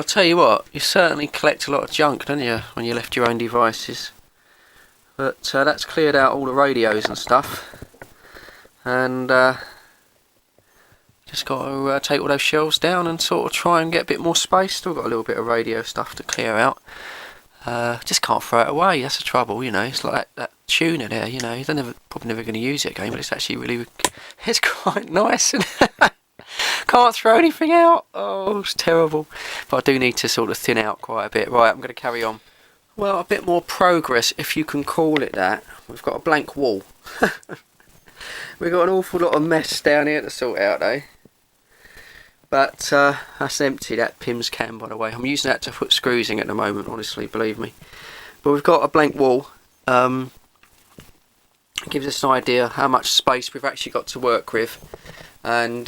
I'll tell you what, you certainly collect a lot of junk, don't you, when you left your own devices. But that's cleared out all the radios and stuff. And just got to take all those shelves down and sort of try and get a bit more space. Still got a little bit of radio stuff to clear out. Just can't throw it away, that's the trouble, you know. It's like that tuner there, you know. You're probably never going to use it again, but it's actually really, it's quite nice. And can't throw anything out. Oh, it's terrible. But I do need to sort of thin out quite a bit. Right, I'm going to carry on. Well, a bit more progress, if you can call it that. We've got a blank wall. We've got an awful lot of mess down here to sort out, eh? But that's empty, that Pimm's can, by the way. I'm using that to put screws in at the moment, honestly, believe me. But we've got a blank wall. It gives us an idea how much space we've actually got to work with. And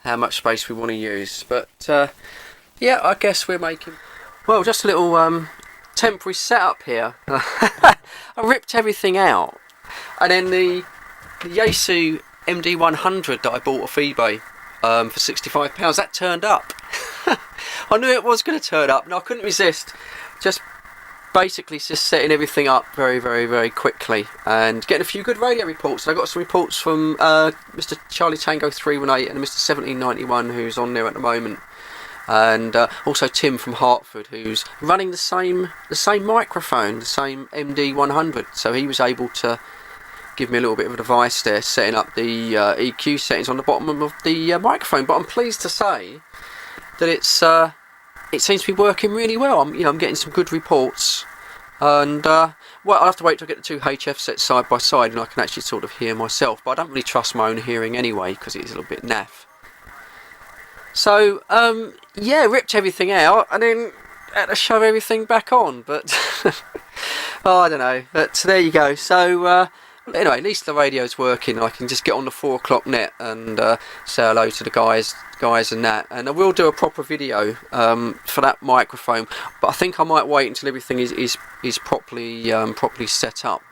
how much space we want to use. But yeah, I guess we're making, well, just a little temporary setup here. I ripped everything out, and then the Yaesu MD100 that I bought off eBay for £65, that turned up. I knew it was going to turn up, and I couldn't resist just basically just setting everything up very, very, very quickly and getting a few good radio reports. And I got some reports from Mr. Charlie Tango 318 and Mr. 1791, who's on there at the moment, and also Tim from Hartford, who's running the same microphone, the same MD100. So he was able to give me a little bit of advice there, setting up the EQ settings on the bottom of the microphone. But I'm pleased to say that it seems to be working really well. I'm getting some good reports, and well, I'll have to wait till I get the two HF sets side by side and I can actually sort of hear myself. But I don't really trust my own hearing anyway, because it is a little bit naff. So yeah, ripped everything out and then had to shove everything back on. But oh, I don't know. But there you go. So anyway, at least the radio's working. I can just get on the 4 o'clock net and say hello to the guys and that. And I will do a proper video for that microphone, but I think I might wait until everything is properly set up,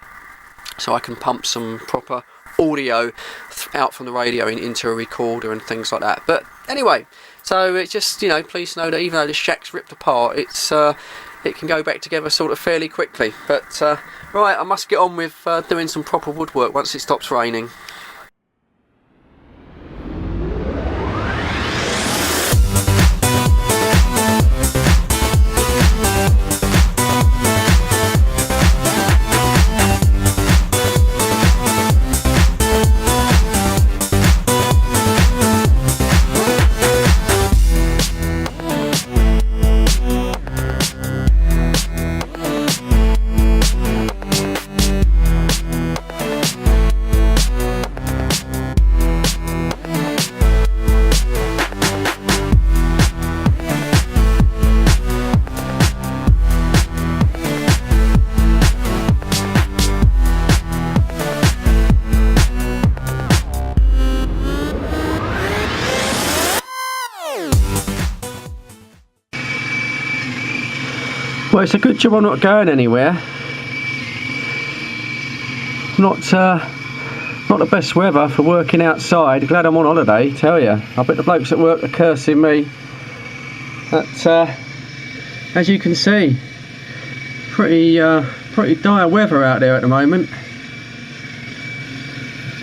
so I can pump some proper audio out from the radio into a recorder and things like that. But anyway, so it's just, you know, please know that even though the shack's ripped apart, it can go back together sort of fairly quickly. But right, I must get on with doing some proper woodwork once it stops raining. Well, it's a good job I'm not going anywhere. Not the best weather for working outside. Glad I'm on holiday, tell you. I bet the blokes at work are cursing me. But as you can see, pretty dire weather out there at the moment.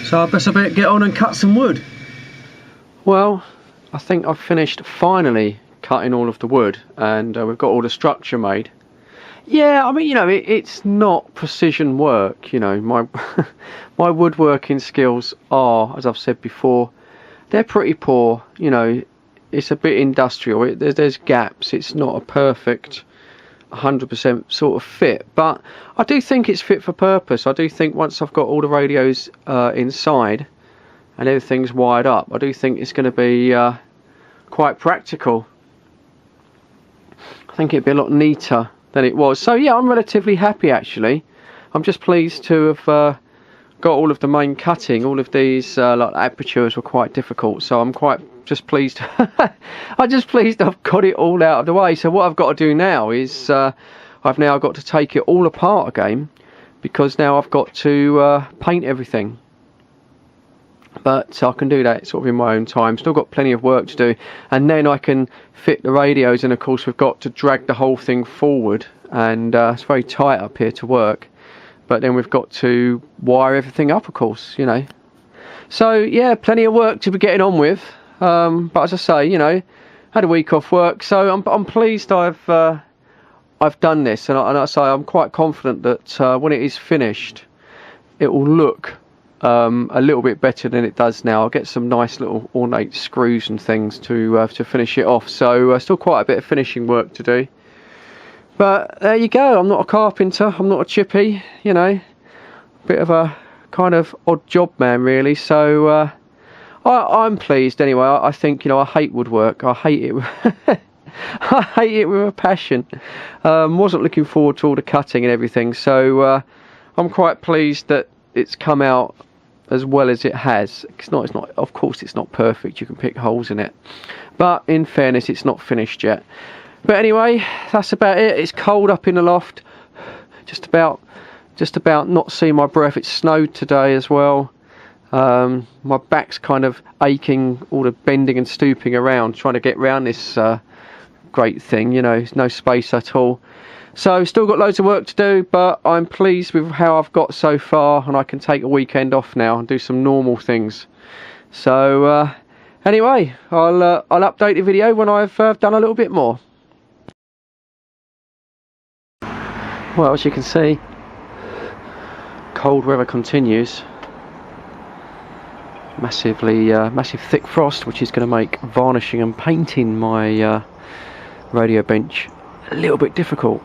So I best get on and cut some wood. Well, I think I've finished finally cutting all of the wood, and we've got all the structure made. Yeah, I mean, you know, it's not precision work, you know. My my woodworking skills are, as I've said before, they're pretty poor, you know. It's a bit industrial, there's gaps, it's not a perfect 100% sort of fit, but I do think it's fit for purpose. I do think once I've got all the radios inside and everything's wired up, I do think it's going to be quite practical. I think it'd be a lot neater than it was. So yeah, I'm relatively happy actually. I'm just pleased to have got all of the main cutting. All of these like apertures were quite difficult, so I'm quite just pleased. I'm just pleased I've got it all out of the way. So what I've got to do now is I've now got to take it all apart again, because now I've got to paint everything. but I can do that sort of in my own time. Still got plenty of work to do, and then I can fit the radios, and of course we've got to drag the whole thing forward, and it's very tight up here to work, but then we've got to wire everything up, of course, you know. So yeah, plenty of work to be getting on with, but as I say, you know, had a week off work, so I'm pleased I've done this, and I say I'm quite confident that when it is finished it will look a little bit better than it does now. I'll get some nice little ornate screws and things to finish it off, so still quite a bit of finishing work to do. But there you go, I'm not a carpenter, I'm not a chippy, you know, bit of a kind of odd job man really, so I'm pleased anyway. I think, you know, I hate woodwork, I hate it I hate it with a passion. Wasn't looking forward to all the cutting and everything, so I'm quite pleased that it's come out as well as it has. It's not, of course it's not perfect, you can pick holes in it, but in fairness it's not finished yet. But anyway, that's about it. It's cold up in the loft, just about not seeing my breath. It snowed today as well. My back's kind of aching, all the bending and stooping around trying to get around this great thing, you know, there's no space at all. So still got loads of work to do, but I'm pleased with how I've got so far, and I can take a weekend off now and do some normal things. So anyway, I'll update the video when I've done a little bit more. Well, as you can see, cold weather continues. Massive thick frost, which is going to make varnishing and painting my radio bench a little bit difficult.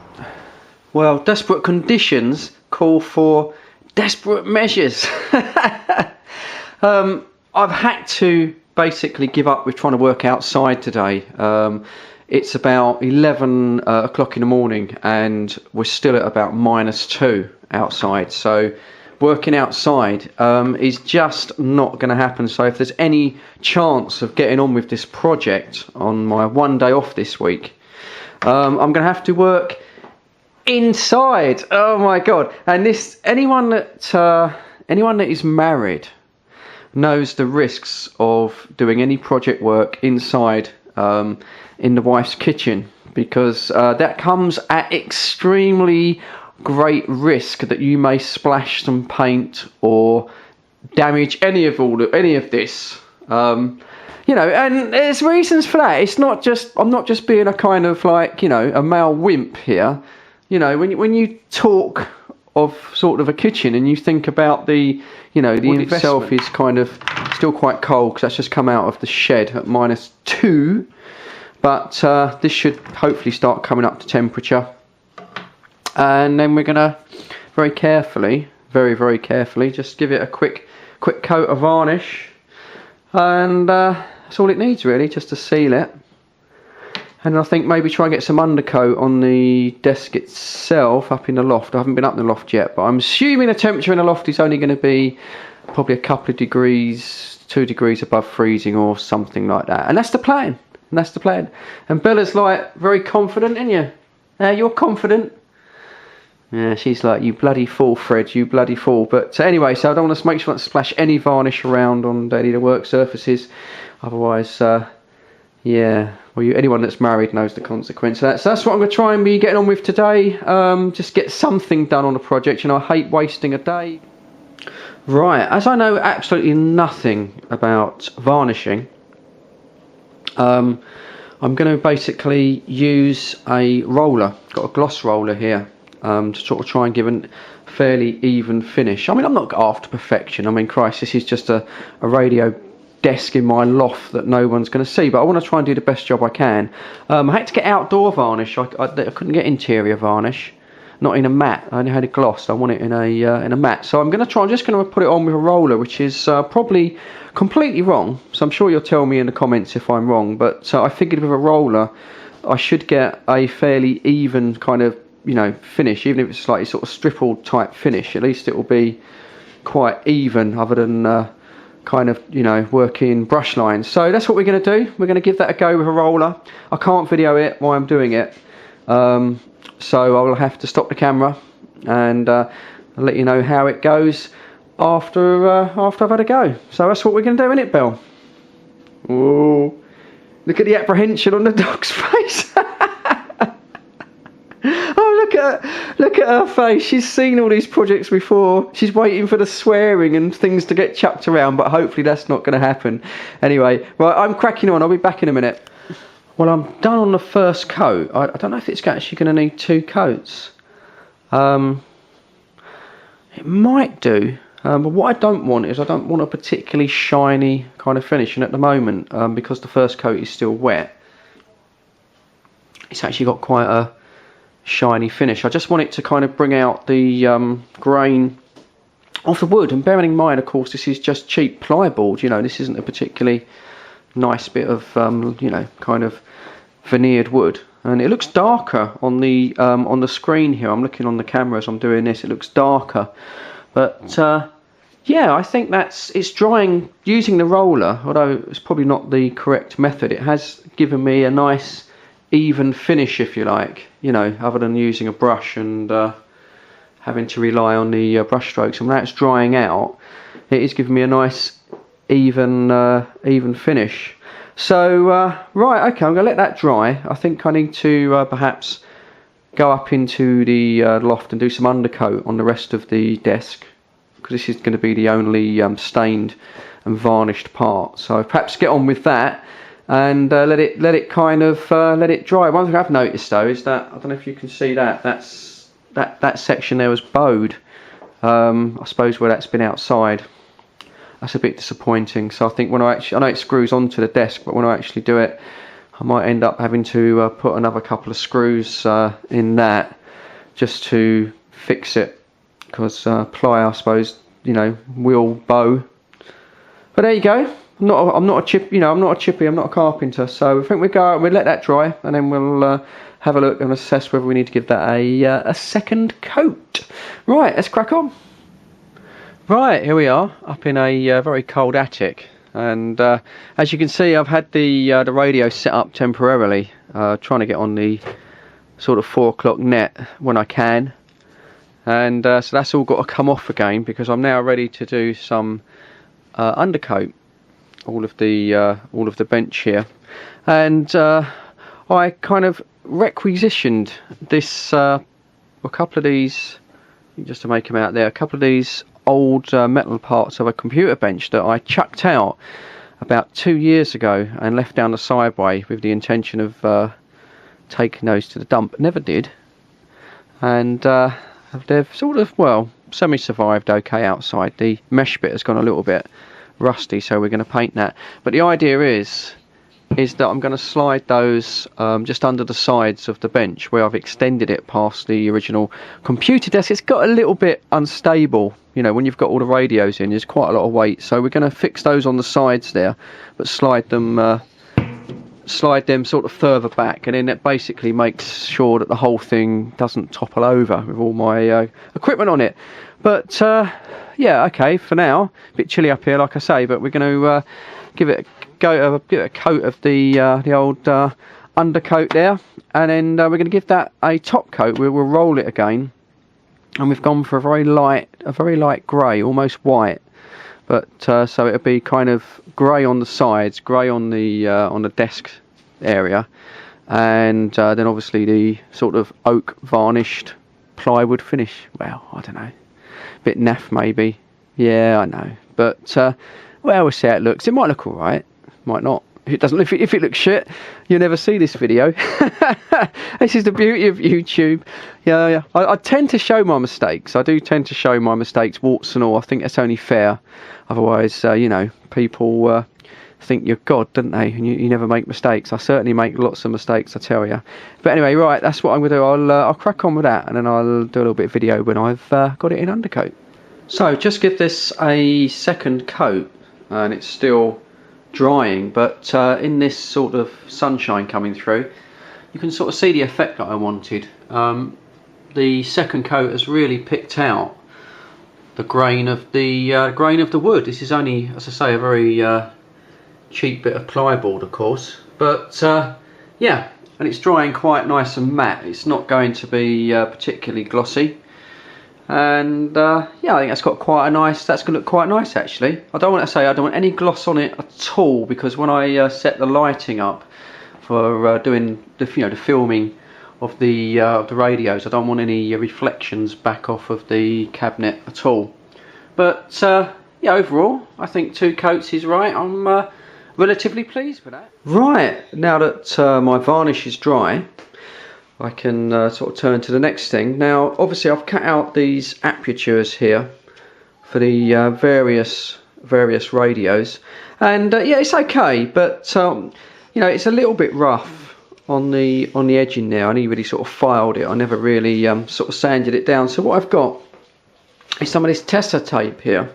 Well, desperate conditions call for desperate measures. I've had to basically give up with trying to work outside today. It's about 11 o'clock in the morning and we're still at about -2 outside, so working outside is just not going to happen. So if there's any chance of getting on with this project on my one day off this week, I'm going to have to work inside. Oh my god. And this, anyone that is married knows the risks of doing any project work inside in the wife's kitchen, because that comes at extremely great risk that you may splash some paint or damage any of this. You know, and there's reasons for that. It's not just, I'm not just being a kind of like, you know, a male wimp here. You know, when you talk of sort of a kitchen and you think about the, you know, the wood itself is kind of still quite cold because that's just come out of the shed at -2. But this should hopefully start coming up to temperature. And then we're gonna very carefully, very carefully, just give it a quick coat of varnish, and that's all it needs really, just to seal it. And I think maybe try and get some undercoat on the desk itself up in the loft. I haven't been up in the loft yet, but I'm assuming the temperature in the loft is only going to be probably a couple of degrees, 2 degrees above freezing or something like that. And that's the plan. And that's the plan. And Bella's like very confident, isn't you? You're confident. Yeah, she's like, you bloody fool, Fred, you bloody fool. But anyway, so I don't want to make sure not to splash any varnish around on any of the work surfaces. Otherwise, yeah, well, anyone that's married knows the consequence of that. So that's what I'm going to try and be getting on with today. Just get something done on the project. You know, I hate wasting a day. Right, as I know absolutely nothing about varnishing, I'm going to basically use a roller. Got a gloss roller here. To sort of try and give a fairly even finish. I mean, I'm not after perfection. I mean, Christ, this is just a radio desk in my loft that no one's going to see, but I want to try and do the best job I can. I had to get outdoor varnish. I couldn't get interior varnish, not in a matte. I only had a gloss. I want it in a matte. So I'm just going to put it on with a roller, which is probably completely wrong. So I'm sure you'll tell me in the comments if I'm wrong. But I figured with a roller, I should get a fairly even kind of, you know, finish. Even if it's slightly sort of stippled type finish, at least it will be quite even, other than kind of, you know, working brush lines. So that's what we're going to do. We're going to give that a go with a roller. I can't video it while I'm doing it, so I will have to stop the camera and I'll let you know how it goes. after I've had a go. So that's what we're going to do, isn't it, Belle? Oh, look at the apprehension on the dog's face. Oh, look at her face. She's seen all these projects before. She's waiting for the swearing and things to get chucked around, but hopefully that's not going to happen. Anyway, right, I'm cracking on. I'll be back in a minute. Well, I'm done on the first coat. I don't know if it's actually going to need 2 coats. It might do. But what I don't want is I don't want a particularly shiny kind of finish. And at the moment, because the first coat is still wet, it's actually got quite a shiny finish. I just want it to kind of bring out the grain of the wood. And bearing in mind, of course, this is just cheap plyboard. You know, this isn't a particularly nice bit of, you know, kind of veneered wood. And it looks darker on the screen here. I'm looking on the camera as I'm doing this. It looks darker. But yeah, I think it's drying using the roller, although it's probably not the correct method. It has given me a nice even finish, if you like, you know, other than using a brush and having to rely on the brush strokes. And when that's drying out, it is giving me a nice even finish. So right, okay, I'm going to let that dry. I think I need to perhaps go up into the loft and do some undercoat on the rest of the desk, because this is going to be the only stained and varnished part. So perhaps get on with that and let it kind of let it dry. One thing I've noticed though is that, I don't know if you can see that section there was bowed. I suppose where that's been outside. That's a bit disappointing. So I think when I know it screws onto the desk, but when I actually do it, I might end up having to put another couple of screws in that just to fix it, because ply, I suppose, you know, will bow. But there you go. I'm not a chip, you know, I'm not a chippy, I'm not a carpenter. So I think we'll let that dry, and then we'll have a look and assess whether we need to give that a second coat. Right, let's crack on. Right, here we are up in a very cold attic, and as you can see, I've had the radio set up temporarily, trying to get on the sort of 4 o'clock net when I can, and so that's all got to come off again, because I'm now ready to do some undercoat all of the bench here. And I kind of requisitioned this a couple of these, just to make them out there, a couple of these old metal parts of a computer bench that I chucked out about 2 years ago and left down the sideway with the intention of taking those to the dump. Never did, and they've sort of, well, semi-survived okay outside. The mesh bit has gone a little bit rusty, so we're going to paint that. But the idea is that I'm going to slide those just under the sides of the bench where I've extended it past the original computer desk. It's got a little bit unstable, you know, when you've got all the radios in, there's quite a lot of weight. So we're going to fix those on the sides there, but slide them sort of further back, and then it basically makes sure that the whole thing doesn't topple over with all my equipment on it. But yeah, okay, for now, a bit chilly up here, like I say, but we're going to give it a coat of the old undercoat there, and then we're going to give that a top coat. We'll roll it again, and we've gone for a very light grey, almost white, but so it'll be kind of grey on the sides, grey on the desk area, and then obviously the sort of oak varnished plywood finish. Well, I don't know, bit naff maybe. Yeah, I know, but well, we'll see how it looks. It might look all right, might not. If it doesn't, if it looks shit, you'll never see this video. This is the beauty of YouTube. Yeah. I tend to show my mistakes. I do tend to show my mistakes, warts and all. I think that's only fair. Otherwise, you know, people think you're God, don't they? And you never make mistakes. I certainly make lots of mistakes, I tell you. But anyway, right, that's what I'm going to do. I'll crack on with that, and then I'll do a little bit of video when I've got it in undercoat. So just give this a second coat, and it's still drying, but in this sort of sunshine coming through, you can sort of see the effect that I wanted. The second coat has really picked out the grain of the wood. This is only, as I say, a very cheap bit of plyboard, of course, but yeah, and it's drying quite nice and matte. It's not going to be particularly glossy. And yeah, I think that's got quite a nice. That's going to look quite nice actually. I don't want to say I don't want any gloss on it at all, because when I set the lighting up for doing the the filming of the radios, I don't want any reflections back off of the cabinet at all. But yeah, overall, I think 2 coats is right. I'm relatively pleased with that. Right, now that my varnish is dry, I can sort of turn to the next thing. Now, obviously, I've cut out these apertures here for the various radios, and yeah, it's okay, but you know, it's a little bit rough on the edging there. I only really sort of filed it. I never really sort of sanded it down. So what I've got is some of this Tesa tape here,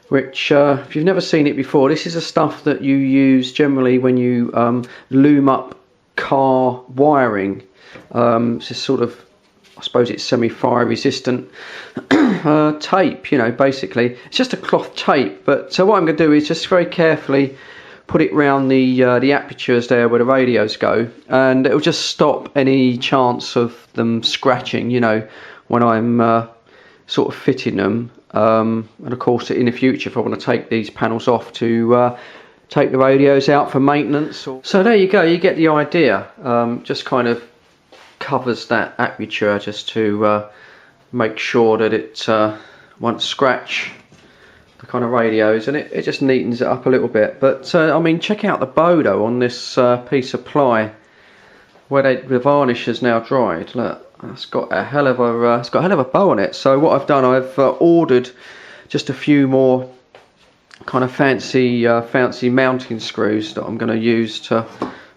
which if you've never seen it before, this is the stuff that you use generally when you loom up car wiring. It's this sort of, I suppose it's semi-fire resistant tape, you know, basically. It's just a cloth tape, but so what I'm going to do is just very carefully put it round the apertures there where the radios go, and it'll just stop any chance of them scratching, you know, when I'm sort of fitting them. And of course, in the future, if I want to take these panels off to take the radios out for maintenance. So there you go, you get the idea. Just kind of covers that aperture just to make sure that it won't scratch the kind of radios, and it just neatens it up a little bit. But I mean, check out the bow though on this piece of ply where the varnish has now dried. Look, it's got a hell of a bow on it. So what I've done, I've ordered just a few more kind of fancy mounting screws that I'm going to use to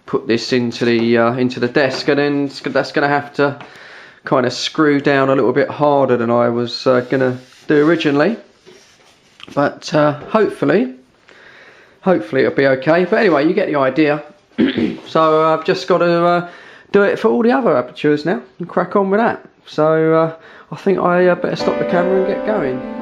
put this into the desk, and then that's going to have to kind of screw down a little bit harder than I was going to do originally. But hopefully it'll be okay. But anyway, you get the idea. So I've just got to do it for all the other apertures now and crack on with that. So I think I better stop the camera and get going.